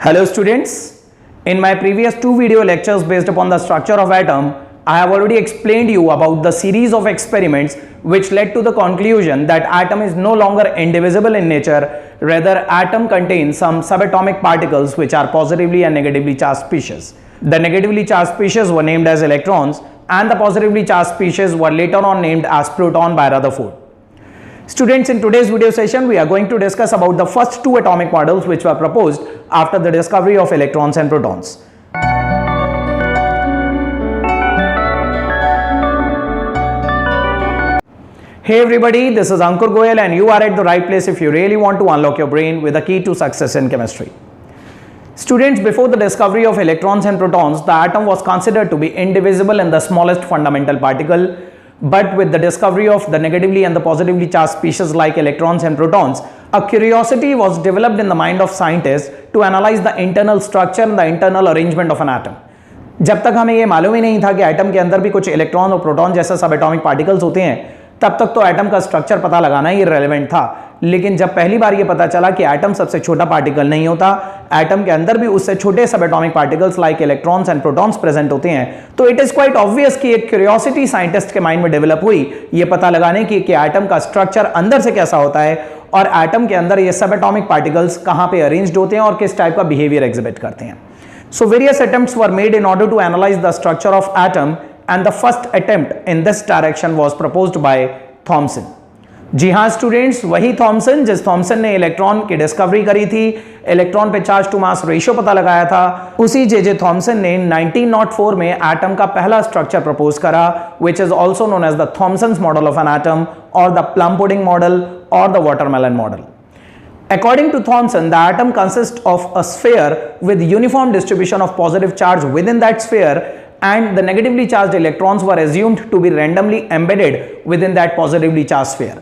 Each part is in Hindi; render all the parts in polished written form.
Hello students, in my previous two video lectures based upon the structure of atom, I have already explained you about the series of experiments which led to the conclusion that atom is no longer indivisible in nature, rather atom contains some subatomic particles which are positively and negatively charged species. The negatively charged species were named as electrons and the positively charged species were later on named as proton by Rutherford. Students, in today's video session, we are going to discuss about the first two atomic models which were proposed after the discovery of electrons and protons. Hey everybody, this is Ankur Goyal and you are at the right place if you really want to unlock your brain with a key to success in chemistry. Students, before the discovery of electrons and protons, the atom was considered to be indivisible in the smallest fundamental particle. But with the discovery of the negatively and the positively charged species like electrons and protons, a curiosity was developed in the mind of scientists to analyze the internal structure and the internal arrangement of an atom. जब तक हमें ये मालूम ही नहीं था कि एटम के अंदर भी कुछ इलेक्ट्रॉन और प्रोटॉन जैसे सब एटॉमिक पार्टिकल्स होते हैं, तब तक तो एटम का स्ट्रक्चर पता लगाना ही रेलेवेंट था. लेकिन जब पहली बार ये पता चला कि एटम सबसे छोटा पार्टिकल नहीं होता, एटम के अंदर भी उससे छोटे सब atomic particles like electrons and protons present होते हैं, तो इट इज क्वाइट ऑब्वियस कि एक क्यूरियोसिटी साइंटिस्ट के माइंड में डेवलप हुई ये पता लगाने की कि एटम का स्ट्रक्चर अंदर से कैसा होता है और एटम के अंदर ये सब एटॉमिक पार्टिकल्स कहां पे अरेंज्ड होते हैं और किस टाइप का बिहेवियर एग्जिबिट करते हैं. So various attempts were made in order to analyse the structure of atom and the first attempt in this direction was proposed by Thomson. जी हाँ स्टूडेंट्स, वही थॉमसन जिस थॉमसन ने इलेक्ट्रॉन की डिस्कवरी करी थी, इलेक्ट्रॉन पे चार्ज टू मास रेशियो पता लगाया था, उसी जे थॉमसन ने 1904 में एटम का पहला स्ट्रक्चर प्रपोज करा, which is also known as the Thomson's model of an atom और द प्लम पुडिंग मॉडल और the watermelon model. According to Thomson, the atom consists of a sphere with uniform distribution of positive charge within that sphere and the negatively charged electrons were assumed to be randomly embedded within that positively charged sphere.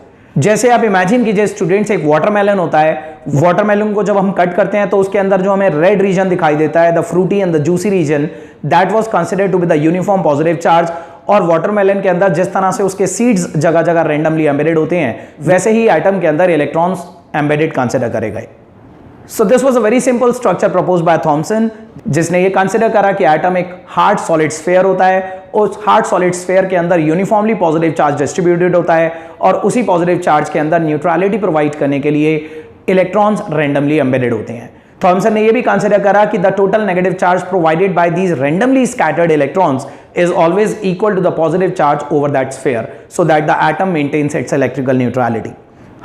जैसे आप इमेजिन कीजिए स्टूडेंट्स, एक वाटरमेलन होता है, वाटरमेलन को जब हम कट करते हैं तो उसके अंदर जो हमें रेड रीजन दिखाई देता है, the fruity and the juicy region, that was considered to be the uniform positive charge. और वाटरमेलन के अंदर जिस तरह से उसके सीड्स जगह जगह रैंडमली एम्बेडेड होते हैं, वैसे ही एटम के अंदर इलेक्ट्रॉन्स एम्बेडेड कंसीडर करे गए. So this was a very simple structure proposed by Thomson, जिसने ये कंसीडर करा कि एटम एक हार्ड सॉलिड स्फीयर होता है. उस हार्ड सॉलिड स्फीयर के अंदर यूनिफॉर्मली पॉजिटिव चार्ज डिस्ट्रीब्यूटेड होता है और उसी पॉजिटिव चार्ज के अंदर न्यूट्रलिटी प्रोवाइड करने के लिए इलेक्ट्रॉन्स रैंडमली एम्बेडेड होते हैं. थॉमसन ने यह भी कंसीडर करा कि the total negative charge provided by these randomly scattered electrons is always equal to the positive charge over that sphere so that the atom maintains its electrical neutrality.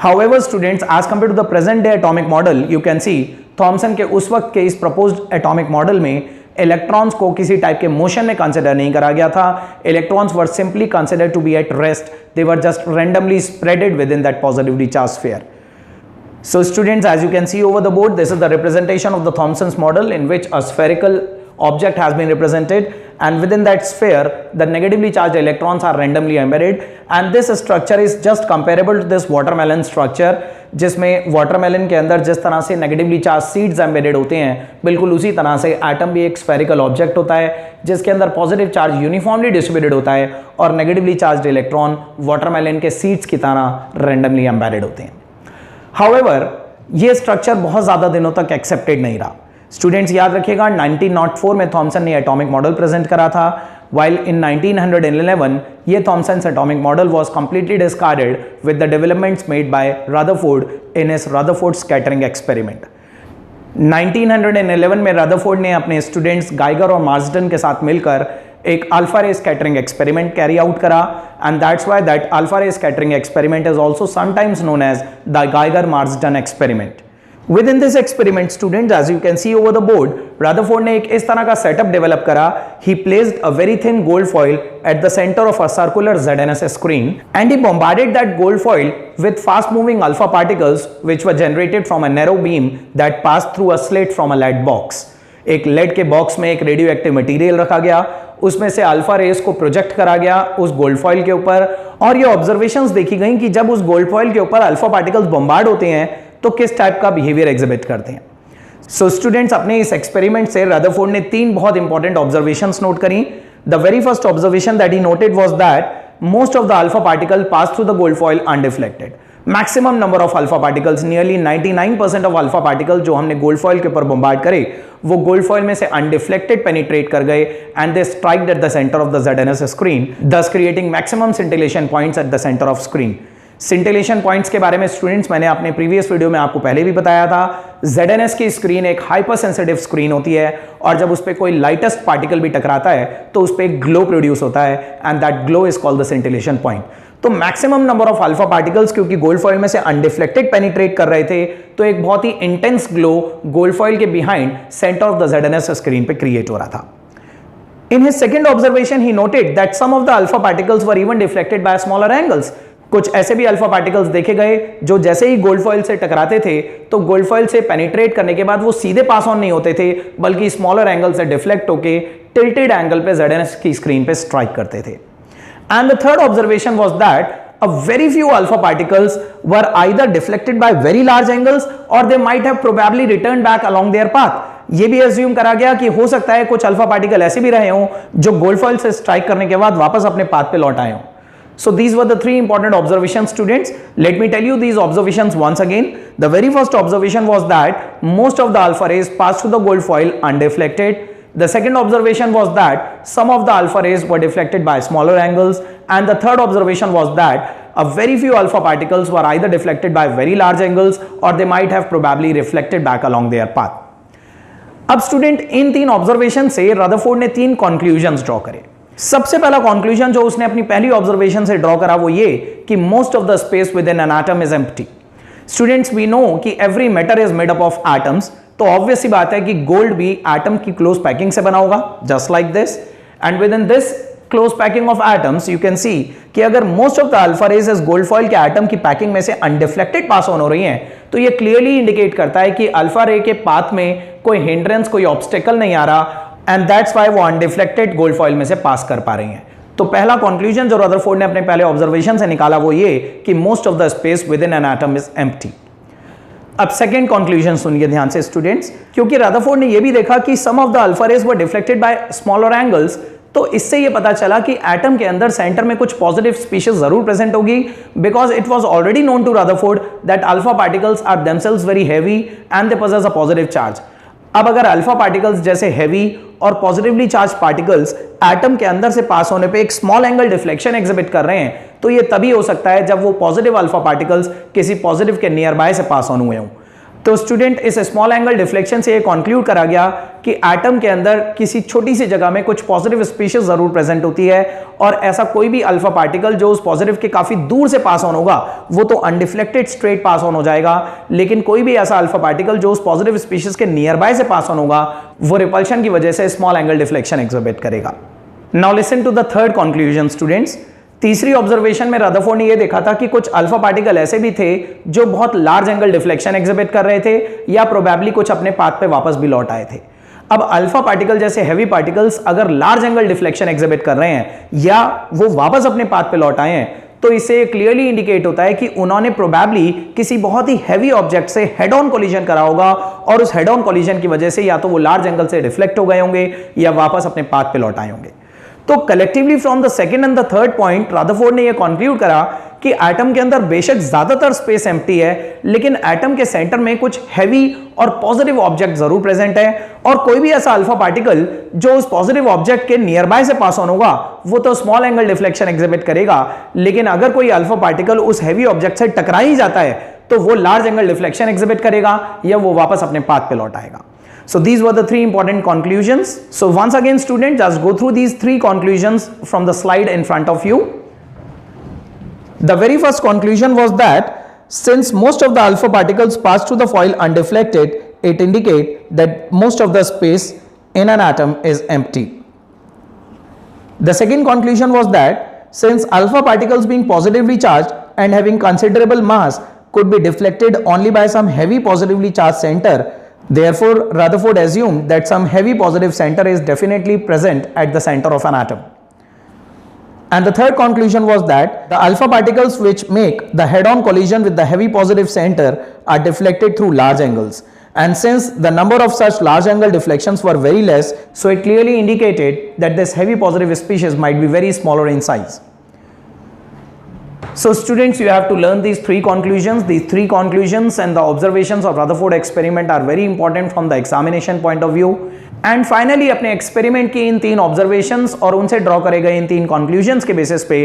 However students, as compared to the present day atomic model, you can see Thomson के उस वक्त के इस proposed atomic model में इलेक्ट्रॉन्स को किसी टाइप के मोशन में कंसिडर नहीं करा गया था. Electrons were simply considered to be at rest, they were just randomly spreaded within that positively charged sphere. So students, as you can see over the board, this is the representation of the Thomson's model in which a spherical object has been represented and within that sphere the negatively charged electrons are randomly embedded and this structure is just comparable to this watermelon structure, जिसमें वाटरमेलन के अंदर जिस तरह से नेगेटिवली चार्ज सीड्स एम्बेडेड होते हैं, बिल्कुल उसी तरह से एटम भी एक स्फेरिकल ऑब्जेक्ट होता है जिसके अंदर पॉजिटिव चार्ज यूनिफॉर्मली डिस्ट्रीब्यूटेड होता है और नेगेटिवली चार्ज इलेक्ट्रॉन वाटरमेलन के सीड्स की तरह रैंडमली एम्बेडेड होते हैं. हाउएवर ये स्ट्रक्चर बहुत ज़्यादा दिनों तक एक्सेप्टेड नहीं रहा. स्टूडेंट्स याद रखिएगा, 1904 में थॉमसन ने एटॉमिक मॉडल प्रेजेंट करा था, while in 1911 ये Thomson's atomic model was completely discarded with the developments made by Rutherford in his Rutherford scattering experiment. 1911 में रदरफोर्ड ने अपने स्टूडेंट्स गाइगर और मार्सडन के साथ मिलकर एक अल्फा रे स्कैटरिंग एक्सपेरिमेंट कैरी आउट करा and that's why that alpha ray scattering experiment is also sometimes known as the Geiger-Marsden experiment. Within this experiment, students, as you can see over the board, Rutherford ने एक इस तरह का सेटअप डेवलप करा. He placed a very thin gold foil at the center of a circular ZNS screen and he bombarded that gold foil with fast-moving alpha particles which were generated from a narrow beam that passed through a slit from a lead box. एक लेड के बॉक्स में एक रेडियो एक्टिव मटीरियल रखा गया, उसमें से अल्फा रेस को प्रोजेक्ट करा गया उस गोल्ड फॉइल के ऊपर और ये ऑब्जर्वेशंस देखी गई कि जब उस गोल्ड फॉइल के ऊपर अल्फा पार्टिकल्स बम्बार्ड होते हैं तो किस टाइप का बिहेवियर एग्जिबिट करते हैं. सो स्टूडेंट्स, अपने इस एक्सपेरिमेंट से रदरफोर्ड ने तीन बहुत इंपॉर्टेंट ऑब्जर्वेशंस नोट करी. The very first observation that he noted was that most of the alpha particle pass through the gold foil undeflected. Maximum number of alpha particles, nearly 99% of alpha particle जो हमने गोल्ड फॉइल के ऊपर बम्बार्ड करे वो गोल्ड फॉइल में से अनडिफ्लेक्टेड पेनिट्रेट कर गए and they striked at the centre of the ZNS screen, thus creating maximum scintillation points at the centre of screen. Scintillation points के बारे में स्टूडेंट्स मैंने अपने प्रीवियस वीडियो में आपको पहले भी बताया था। ZNS की स्क्रीन एक हाइपर सेंसिटिव स्क्रीन होती है और जब उस पर कोई लाइटेस्ट पार्टिकल भी टकराता है तो उस पर एक ग्लो प्रोड्यूस होता है and that glow is called the scintillation point. तो maximum number of alpha particles क्योंकि गोल्ड फॉइल में से अनडिफ्लेक्टेड पेनिट्रेट कर रहे थे तो एक बहुत ही इंटेंस ग्लो गोल्ड फॉइल के behind centre of the ZNS screen पे क्रिएट हो रहा था। In his second observation, he noted that some of the alpha particles were even deflected by smaller angles. कुछ ऐसे भी अल्फा पार्टिकल्स देखे गए जो जैसे ही गोल्ड फॉइल से टकराते थे तो गोल्ड फॉइल से पेनिट्रेट करने के बाद वो सीधे पास ऑन नहीं होते थे बल्कि स्मॉलर एंगल से डिफ्लेक्ट होके टिल्टेड एंगल पे ZNS की स्क्रीन पे स्ट्राइक करते थे। And the third observation was that a very few alpha particles were either deflected by very large angles or they might have probably returned back along their path. ये भी एज्यूम करा गया कि हो सकता है कुछ अल्फा पार्टिकल ऐसे भी रहे हों जो गोल्ड फॉइल से स्ट्राइक करने के बाद वापस अपने पाथ पे लौट आए हों। So these were the three important observations, students. Let me tell you these observations once again. The very first observation was that most of the alpha rays passed through the gold foil undeflected. The second observation was that some of the alpha rays were deflected by smaller angles, and the third observation was that a very few alpha particles were either deflected by very large angles or they might have probably reflected back along their path. अब स्टूडेंट इन तीन ऑब्जर्वेशन से रदरफोर्ड ने तीन कंक्लूजन्स ड्रॉ करे। सबसे पहला कंक्लूजन जो उसने अपनी पहली ऑब्जर्वेशन से ड्रॉ करा वो ये कि most of the space within an atom is empty. Students we know कि every matter is made up of atoms, तो ऑब्वियस सी बात है कि गोल्ड भी एटम की क्लोज पैकिंग से बना होगा just like this, and within this close packing of atoms you can see कि अगर most of the alpha rays इस गोल्ड फॉइल के एटम की पैकिंग में से अनडिफ्लेक्टेड पास ऑन हो रही हैं तो ये क्लियरली इंडिकेट करता है कि अल्फा रे के पाथ में कोई हिंड्रेंस, कोई ऑब्स्टेकल नहीं आ रहा एंड दैट्स व्हाई वो अनडिफ्लेक्टेड गोल्ड फॉइल में से पास कर पा रही हैं। तो पहला कंक्लूजन जो रदरफोर्ड ने अपने पहले ऑब्जर्वेशन से निकाला वो ये कि most of the space within an atom is empty. अब सेकंड कंक्लूजन सुनिए ध्यान से स्टूडेंट्स, क्योंकि रदरफोर्ड ने ये भी देखा कि some of the alpha rays were deflected by smaller angles, तो इससे ये पता चला कि एटम के अंदर सेंटर में कुछ पॉजिटिव स्पीशीज जरूर प्रेजेंट होगी because it was already known to Rutherford that alpha particles are themselves very heavy and they possess a positive charge. अब अगर अल्फा पार्टिकल्स जैसे हेवी और पॉजिटिवली चार्ज पार्टिकल्स एटम के अंदर से पास होने पे एक स्मॉल एंगल डिफ्लेक्शन एग्जिबिट कर रहे हैं तो ये तभी हो सकता है जब वो पॉजिटिव अल्फा पार्टिकल्स किसी पॉजिटिव के नियर बाय से पास ऑन हुए हों। तो स्टूडेंट इस स्मॉल एंगल डिफ्लेक्शन से ये कंक्लूड करा गया कि एटम के अंदर किसी छोटी सी जगह में कुछ पॉजिटिव स्पीशीज जरूर प्रेजेंट होती है और ऐसा कोई भी अल्फा पार्टिकल जो उस पॉजिटिव के काफी दूर से पास ऑन होगा वो तो अनडिफ्लेक्टेड स्ट्रेट पास ऑन हो जाएगा, लेकिन कोई भी ऐसा अल्फा पार्टिकल जो उस पॉजिटिव स्पीशीज के नियर बाय से पास ऑन होगा वो रिपल्शन की वजह से स्मॉल एंगल डिफ्लेक्शन एग्जिबिट करेगा। Now listen to the third conclusion students. तीसरी ऑब्जर्वेशन में रदरफोर्ड ने यह देखा था कि कुछ अल्फा पार्टिकल ऐसे भी थे जो बहुत लार्ज एंगल डिफ्लेक्शन एग्जिबिट कर रहे थे या प्रोबेबली कुछ अपने पाथ पे वापस भी लौट आए थे। अब अल्फा पार्टिकल जैसे हैवी पार्टिकल्स अगर लार्ज एंगल डिफ्लेक्शन एग्जिबिट कर रहे हैं या वो वापस अपने पाथ पे लौट आए हैं तो इससे क्लियरली इंडिकेट होता है कि उन्होंने प्रोबेबली किसी बहुत ही हैवी ऑब्जेक्ट से हेड ऑन कोलिजन करा होगा और उस हेड ऑन कोलिजन की वजह से या तो वो लार्ज एंगल से रिफ्लेक्ट हो गए होंगे या वापस अपने पाथ पे लौट आए होंगे। तो collectively from the second and the third point Rutherford ने यह कंक्लूड करा कि एटम के अंदर बेशक ज्यादातर स्पेस एम्प्टी है लेकिन एटम के सेंटर में कुछ हैवी और पॉजिटिव ऑब्जेक्ट जरूर प्रेजेंट है और कोई भी ऐसा अल्फा पार्टिकल जो उस पॉजिटिव ऑब्जेक्ट के नियर बाय से पास ऑन होगा वो तो स्मॉल एंगल डिफ्लेक्शन एग्जिबिट करेगा, लेकिन अगर कोई अल्फा पार्टिकल उस हैवी ऑब्जेक्ट से टकरा ही जाता है तो वो लार्ज एंगल डिफ्लेक्शन एग्जिबिट करेगा या वो वापस अपने पाथ पे लौट आएगा। So these were the three important conclusions. So once again students, just go through these three conclusions from the slide in front of you. The very first conclusion was that since most of the alpha particles pass through the foil undeflected, it indicates that most of the space in an atom is empty. The second conclusion was that since alpha particles being positively charged and having considerable mass could be deflected only by some heavy positively charged center, therefore Rutherford assumed that some heavy positive center is definitely present at the center of an atom. And the third conclusion was that the alpha particles which make the head-on collision with the heavy positive center are deflected through large angles. And since the number of such large angle deflections were very less, so it clearly indicated that this heavy positive species might be very smaller in size. So students, you have to learn these three conclusions. These three conclusions and the observations of Rutherford experiment are very important from the examination point of view. And finally अपने experiment की इन तीन observations और उनसे draw करे गए इन तीन conclusions के basis पे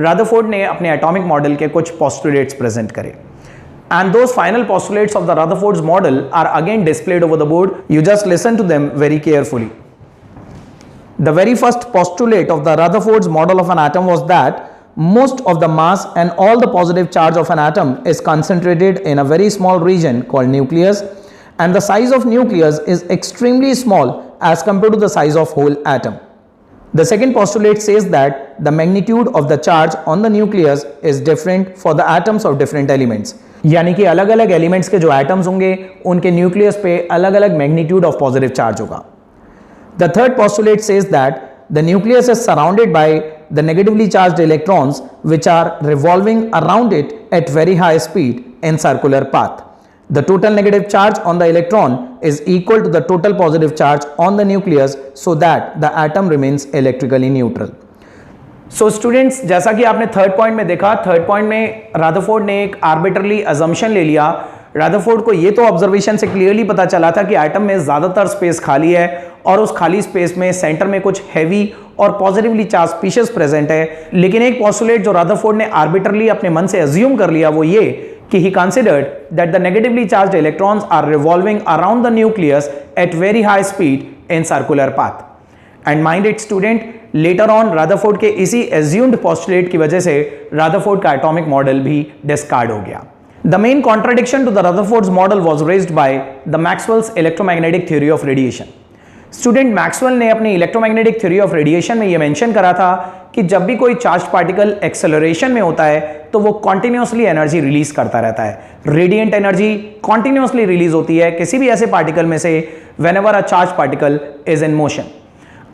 Rutherford ने अपने atomic model के कुछ postulates present करे. And those final postulates of the Rutherford's model are again displayed over the board. You just listen to them very carefully. The very first postulate of the Rutherford's model of an atom was that most of the mass and all the positive charge of an atom is concentrated in a very small region called nucleus, and the size of nucleus is extremely small as compared to the size of whole atom. The second postulate says that the magnitude of the charge on the nucleus is different for the atoms of different elements. यानी कि अलग अलग एलिमेंट्स के जो एटम्स होंगे उनके न्यूक्लियस पे अलग अलग मैग्नीट्यूड ऑफ पॉजिटिव चार्ज होगा. The third postulate says that the nucleus is surrounded by the negatively charged electrons which are revolving around it at very high speed in circular path. The total negative charge on the electron is equal to the total positive charge on the nucleus so that the atom remains electrically neutral. So students, जैसा कि आपने थर्ड पॉइंट में देखा, थर्ड पॉइंट में रादरफोर्ड ने एक आर्बिट्रली अजम्पशन ले लिया. रादरफोर्ड को ये तो ऑब्जर्वेशन से क्लियरली पता चला था कि एटम में ज़्यादातर स्पेस खाली है और उस खाली स्पेस में सेंटर में कुछ हैवी और पॉजिटिवली चार्ज स्पीशीज प्रेजेंट है. लेकिन एक पोस्टुलेट जो रादरफोर्ड ने आर्बिट्रली अपने मन से अज्यूम कर लिया वो ये कि he considered that the negatively charged electrons are revolving around the nucleus at very high speed in circular path. And mind it student, later on रादरफोर्ड के इसी assumed postulate की वजह से रादरफोर्ड का atomic model भी discard हो गया. The main contradiction to the Rutherford's model was raised by the Maxwell's electromagnetic theory of radiation. Student Maxwell ने अपनी इलेक्ट्रोमैग्नेटिक थ्योरी ऑफ रेडिएशन में ये मेंशन करा था कि जब भी कोई चार्ज पार्टिकल एक्सेलरेशन में होता है तो वो कॉन्टिन्यूसली एनर्जी रिलीज करता रहता है. रेडिएंट एनर्जी कॉन्टिन्यूसली रिलीज होती है किसी भी ऐसे पार्टिकल में से whenever a charge particle is in motion.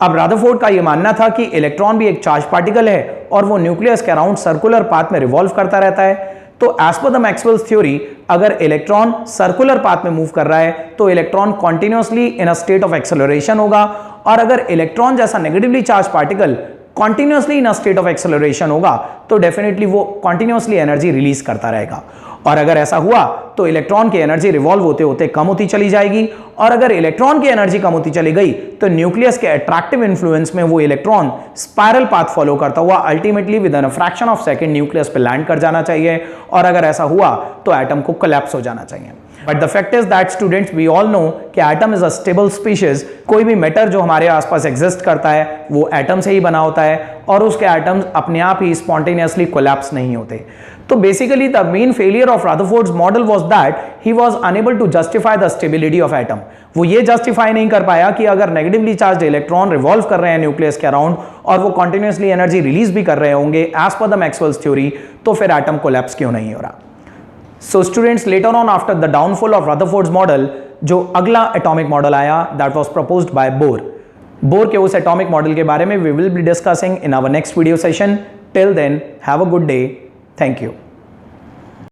अब रादरफोर्ड का ये मानना था कि इलेक्ट्रॉन भी एक चार्ज पार्टिकल है और वो न्यूक्लियस के अराउंड सर्कुलर पाथ में रिवॉल्व करता रहता है. तो as per the Maxwell's theory अगर इलेक्ट्रॉन सर्कुलर पाथ में मूव कर रहा है तो electron continuously in a state of acceleration होगा, और अगर इलेक्ट्रॉन जैसा negatively charge particle continuously in a state of acceleration होगा तो डेफिनेटली वो कॉन्टिन्यूसली एनर्जी रिलीज करता रहेगा. और अगर ऐसा हुआ तो इलेक्ट्रॉन की एनर्जी रिवॉल्व होते होते कम होती चली जाएगी, और अगर इलेक्ट्रॉन की एनर्जी कम होती चली गई तो न्यूक्लियस के अट्रैक्टिव इन्फ्लुएंस में वो इलेक्ट्रॉन स्पाइरल पाथ फॉलो करता हुआ ultimately with in a fraction of second nucleus पे लैंड कर जाना चाहिए, और अगर ऐसा हुआ तो एटम को कोलैप्स हो जाना चाहिए. But the fact is that students we all know कि atom is a stable species. कोई भी मैटर जो हमारे आसपास एग्जिस्ट करता है वो एटम से ही बना होता है और उसके एटम्स अपने आप ही स्पॉन्टेनियसली कोलैप्स नहीं होते. तो basically the main failure of Rutherford's model was that he was unable to justify the stability of atom. वो ये जस्टिफाई नहीं कर पाया कि अगर नेगेटिवली चार्ज्ड इलेक्ट्रॉन रिवॉल्व कर रहे हैं न्यूक्लियस के अराउंड और वो कॉन्टिन्यूसली एनर्जी रिलीज भी कर रहे होंगे as per the Maxwell's theory, तो फिर एटम कोलैप्स क्यों नहीं हो रहा. So students, later on after the downfall of Rutherford's model जो अगला एटॉमिक मॉडल आया that was proposed by Bohr. Bohr के उस एटॉमिक मॉडल के बारे में we will be discussing in our next video session. Till then have a good day. Thank you.